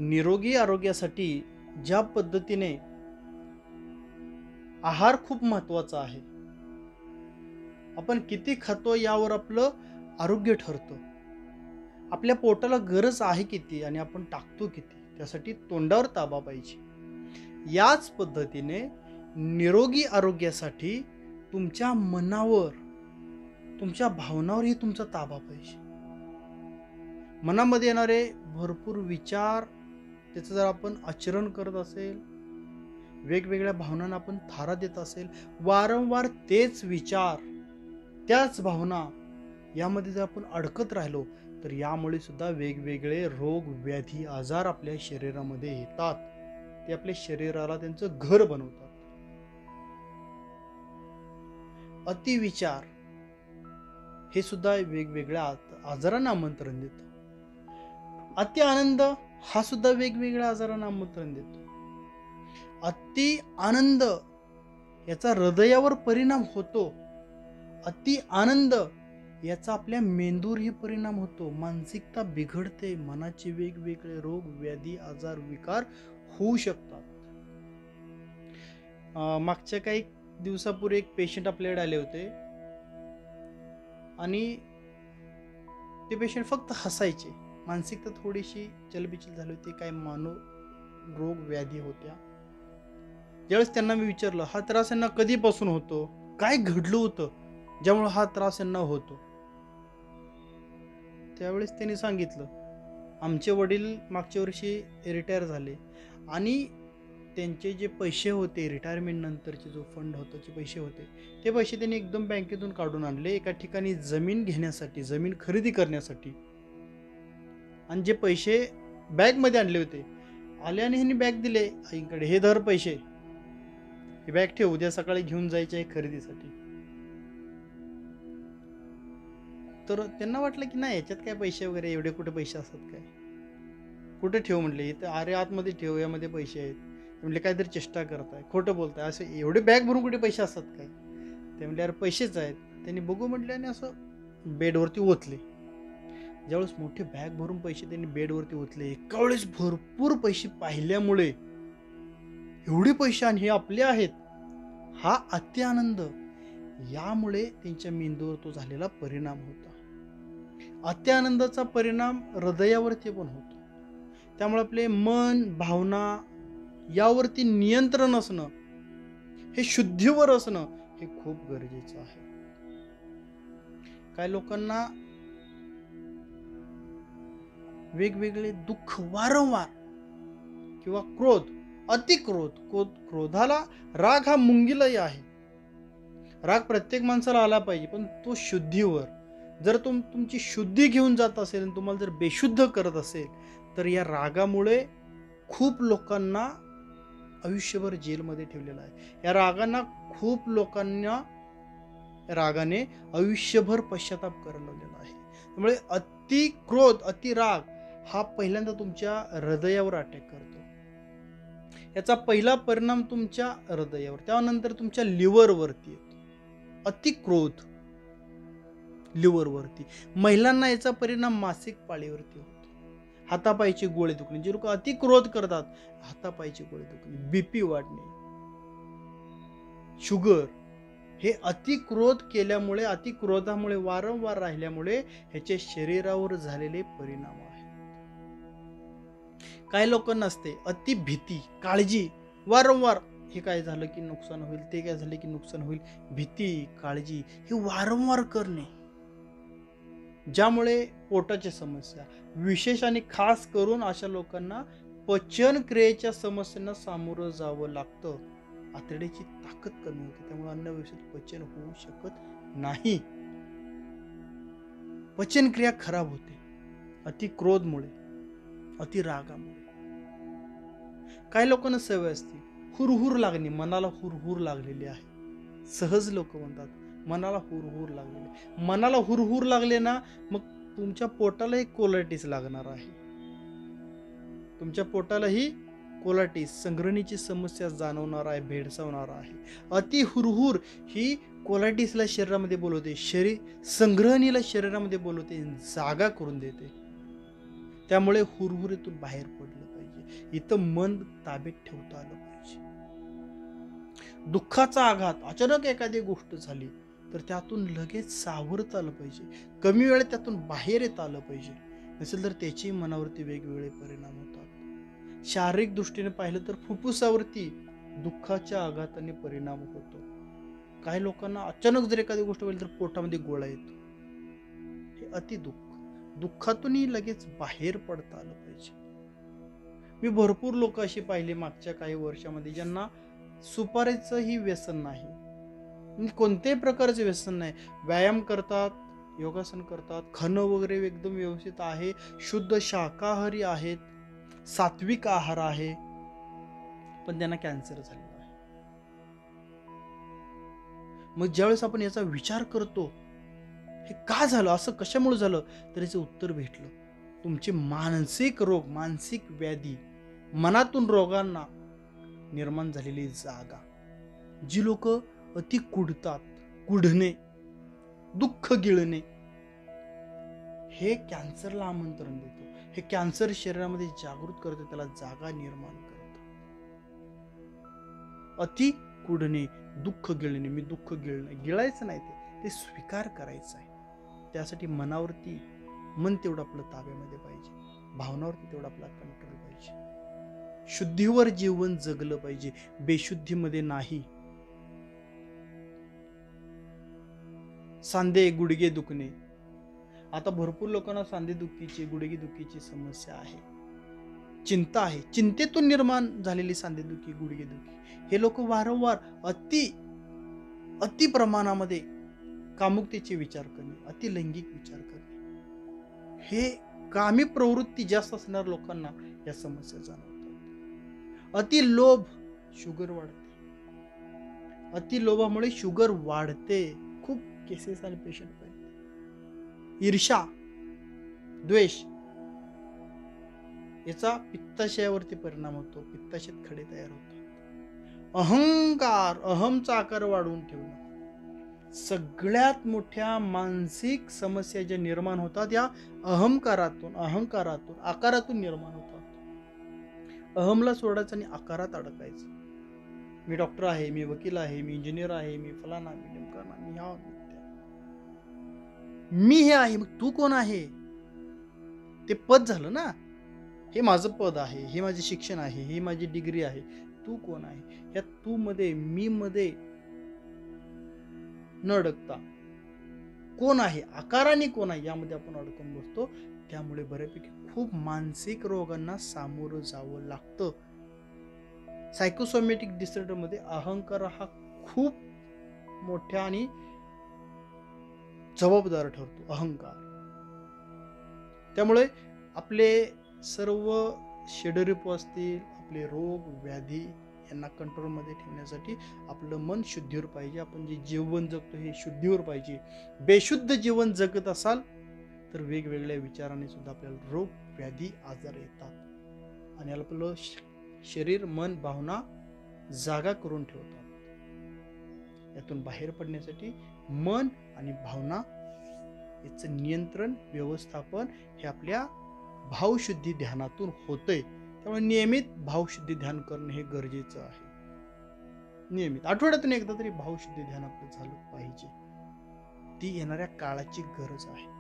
निरोगी आरोग्यासाठी ज्या पद्धतीने आहार खूप महत्वाचा आहे. आपण किती खातो यावर आपलं आरोग्य ठरतं. आपल्या पोटाला गरज आहे किती आणि आपण टाकतो किती, त्यासाठी तोंडावर ताबा पाहिजे. याच पद्धतीने निरोगी आरोग्यासाठी तुमच्या मनावर, तुमच्या भावनावरही तुमचा ताबा पाहिजे. मनामध्ये येणारे भरपूर विचार, त्याचं जर आपण आचरण करत असेल, वेगवेगळ्या भावनांना आपण थारा देत असेल, वारंवार तेच विचार, त्याच भावना यामध्ये जर आपण अडकत राहिलो, तर यामुळे सुद्धा वेगवेगळे रोग, व्याधी, आजार आपल्या शरीरामध्ये येतात. ते आपल्या शरीराला त्यांचं घर बनवतात. अतिविचार हे सुद्धा वेगवेगळ्या आजारांना आमंत्रण देतं. अति आनंद हा सुद्धा वेगवेगळ्या आजारांना आमंत्रण देतो. अति आनंद याचा हृदयावर परिणाम होतो. अति आनंद याचा आपल्या मेंदूवरही परिणाम होतो. मानसिकता बिघडते. मनाचे वेगवेगळे रोग, व्याधी, आजार, विकार होऊ शकतात. मागच्या काही दिवसापूर्वी एक पेशंट आपल्याकडे आले होते आणि ते पेशंट फक्त हसायचे. मानसिकता थोडीशी चलबिचल झाली होती. काही रोग, व्याधी होत्या. ज्यावेळेस त्यांना मी विचारलं, हा त्रास यांना कधीपासून होतो, काय घडलं होतं ज्यामुळे हा त्रास यांना होतो, त्यावेळेस त्यांनी सांगितलं, आमचे वडील मागच्या वर्षी रिटायर झाले आणि त्यांचे जे पैसे होते, रिटायरमेंट नंतरचे जो फंड होता, जे पैसे होते, ते पैसे त्यांनी एकदम बँकेतून काढून आणले एका ठिकाणी जमीन घेण्यासाठी, जमीन खरेदी करण्यासाठी. आणि जे पैसे बॅगमध्ये आणले होते, आल्याने ह्यांनी बॅग दिले आईकडे, हे धर पैसे, ही बॅग ठेव, उद्या सकाळी घेऊन जायचे आहे खरेदीसाठी. तर त्यांना वाटलं की नाही, याच्यात काय पैसे वगैरे, एवढे कुठे पैसे असतात काय, कुठे ठेव म्हटले, इथं अरे आतमध्ये ठेव, यामध्ये पैसे आहेत. ते म्हणले काहीतरी चेष्टा करताय, खोटं बोलताय, असं एवढे बॅग भरून कुठे पैसे असतात काय. ते म्हणले अरे पैसेच आहेत. त्यांनी बघू म्हटले आणि असं बेडवरती ओतले. ज्यावेळेस मोठे बॅग भरून पैसे त्यांनी बेडवरती ओतले, एका वेळेस भरपूर पैसे पाहिल्यामुळे, एवढे पैसे आणि हे आपले आहेत, हा अति आनंद, यामुळे त्यांच्या मेंदूवर तो झालेला परिणाम होता. अति आनंदाचा परिणाम हृदयावरती पण होतो. त्यामुळे आपले मन, भावना यावरती नियंत्रण असणं, हे शुद्धीवर असणं, हे खूप गरजेचं आहे. काही लोकांना वेगवेगळे दुःख वारंवार किंवा क्रोध, क्रोधाला, राग हा मुंगीलाही आहे. राग प्रत्येक माणसाला आला पाहिजे, पण तो शुद्धीवर. जर तुमची शुद्धी घेऊन जात असेल आणि तुम्हाला जर बेशुद्ध करत असेल, तर या रागामुळे खूप लोकांना आयुष्यभर जेलमध्ये ठेवलेलं आहे. या रागाने आयुष्यभर पश्चाताप करायला लावलेला आहे. त्यामुळे अति क्रोध, अति राग हा पहिल्यांदा तुमच्या हृदयावर अटॅक करतो. याचा पहिला परिणाम तुमच्या हृदयावर, त्यानंतर तुमच्या लिव्हरवरती येतो. अति क्रोध लिव्हरवरती. महिलांना याचा परिणाम मासिक पाळीवरती होतो. हातापायचे गोळे दुखणे, जे लोक अति क्रोध करतात, हातापायचे गोळे दुखणे, बीपी वाढणे, शुगर, हे अति क्रोध केल्यामुळे, अति क्रोधामुळे, वारंवार राहिल्यामुळे ह्याचे शरीरावर झालेले परिणाम आहेत. काही लोकांना असते अति भीती, काळजी, वारंवार हे काय झालं की नुकसान होईल, ते काय झालं की नुकसान होईल, भीती, काळजी हे वारंवार करणे, ज्यामुळे पोटाच्या समस्या, विशेष आणि खास करून अशा लोकांना पचन क्रियेच्या समस्यांना सामोरं जावं लागतं. आतड्याची ताकद कमी होते, त्यामुळे अन्न व्यवस्थित पचन होऊ शकत नाही. पचन क्रिया खराब होते अति क्रोधमुळे, अति रागामुळे. काही लोकांना सवय असते हुरहुर लागणे, मनाला हुरहुर लागलेली आहे. सहज लोक म्हणतात मनाला हुरहुर लागलेले. मनाला हुरहुर लागले ना, मग तुमच्या पोटालाही कोलायटिस लागणार आहे. तुमच्या पोटालाही कोलायटिस, संग्रहणीची समस्या जाणवणार आहे, भेडसावणार आहे. अति हुरहुर ही कोलायटिसला शरीरामध्ये बोलवते, संग्रहणीला शरीरामध्ये बोलवते, जागा करून देते. त्यामुळे हुरहुरीतून बाहेर पडलं पाहिजे. इथं मन ताब्यात ठेवता आलं पाहिजे. दुःखाचा आघात, अचानक एखादी गोष्ट झाली तर त्यातून लगेच सावरता आलं पाहिजे. कमी वेळेत त्यातून बाहेर येता आलं पाहिजे. नसेल तर त्याची मनावरती वेगवेगळे परिणाम होतात. शारीरिक दृष्टीने पाहिलं तर फुफ्फुसावरती दुःखाच्या आघाताने परिणाम होतो. काही लोकांना अचानक जर एखादी गोष्ट होईल तर पोटामध्ये गोळा येतो. हे अतिदुःख. दुःखातूनही लगेच बाहेर पडता आलं पाहिजे. मी भरपूर लोक अशी पाहिली मागच्या काही वर्षामध्ये ज्यांना सुपारीचंही व्यसन नाही, म्हणजे कोणत्याही प्रकारचे व्यसन नाही. व्यायाम करतात, योगासन करतात, खाणं वगैरे एकदम व्यवस्थित आहे, शुद्ध शाकाहारी आहेत, सात्विक आहार आहे, पण त्यांना कॅन्सर झालेला आहे. मग ज्यावेळेस आपण याचा विचार करतो, हे का झालं, असं कशामुळे झालं, तर याचं उत्तर भेटलं. तुमचे मानसिक रोग, मानसिक व्याधी, मनातून रोगांना निर्माण झालेली जागा. जी लोक अति कुढतात, कुढणे, दुःख गिळणे, हे कॅन्सरला आमंत्रण देतो. हे कॅन्सर शरीरामध्ये जागृत करतं, त्याला जागा निर्माण करतं. अति कुढणे, दुःख गिळणे. मी दुःख गिळायचं नाही, ते स्वीकार करायचं आहे. त्यासाठी मनावरती मन तेवढं आपलं ताब्यामध्ये पाहिजे, भावनावरती तेवढा आपला कंट्रोल पाहिजे. शुद्धीवर जीवन जगलं पाहिजे, बेशुद्धीमध्ये नाही. सांधे गुडघे दुखणे, आता भरपूर लोकांना सांधे दुखीची, गुडघे दुखीची समस्या आहे. चिंता आहे, चिंतेतून निर्माण झालेली सांधेदुखी, गुडघेदुखी. हे लोक वारंवार अति प्रमाणामध्ये कामुकतेचे विचार करणे, अति लैंगिक विचार करणे, हे कामी प्रवृत्ती जास्त असणाऱ्या लोकांना या समस्या जाणवतात. अति लोभ, शुगर वाढते. अति लोभामुळे शुगर वाढते. खूप केसेस आणि पेशंट पाहिजे. ईर्ष्या, द्वेष, याचा पित्ताशयावरती परिणाम होतो. पित्ताशयात खडे तयार होतात. अहंकार, अहमचा आकार वाढवून ठेवणं, सगळ्यात मोठ्या मानसिक समस्या ज्या निर्माण होतात या अहंकारातून, आकारातून निर्माण होतात. अहमला सोडायचं आणि आकारात अडकायचं. मी डॉक्टर आहे, मी वकील आहे, मी इंजिनियर आहे, मी फलाना, मी ढिमकाना, मी ह्या, मी हे आहे. मग तू कोण आहे? ते पद झालं ना. हे माझं पद आहे, हे माझे शिक्षण आहे, हे माझी डिग्री आहे. तू कोण आहे? या तू मध्ये, मी मध्ये न अडकता कोण आहे, आकाराने कोण आहे, यामध्ये आपण अडकून बसतो. त्यामुळे बऱ्यापैकी खूप मानसिक रोगांना सामोरं जावं लागतं. सायकोसोमॅटिक डिसऑर्डर मध्ये अहंकार हा खूप मोठ्या आणि जबाबदार ठरतो. अहंकार. त्यामुळे आपले सर्व षड्रिपू असतील, आपले रोग व्याधी यांना कंट्रोलमध्ये ठेवण्यासाठी आपलं मन शुद्धीवर पाहिजे. आपण जे जीवन जगतो हे शुद्धीवर पाहिजे. बेशुद्ध जीवन जगत असाल तर वेगवेगळ्या विचाराने सुद्धा आपल्याला रोग व्याधी आजार येतात आणि आपलं शरीर, मन, भावना जागा करून ठेवतात. यातून बाहेर पडण्यासाठी मन आणि भावना याचं नियंत्रण, व्यवस्थापन हे आपल्या भावशुद्धी ध्यानातून होतंय. त्यामुळे नियमित भावशुद्धी ध्यान करणं हे गरजेचं आहे. नियमित आठवड्यातून एकदा तरी भावशुद्धी ध्यान आपलं झालं पाहिजे. ती येणाऱ्या काळाची गरज आहे.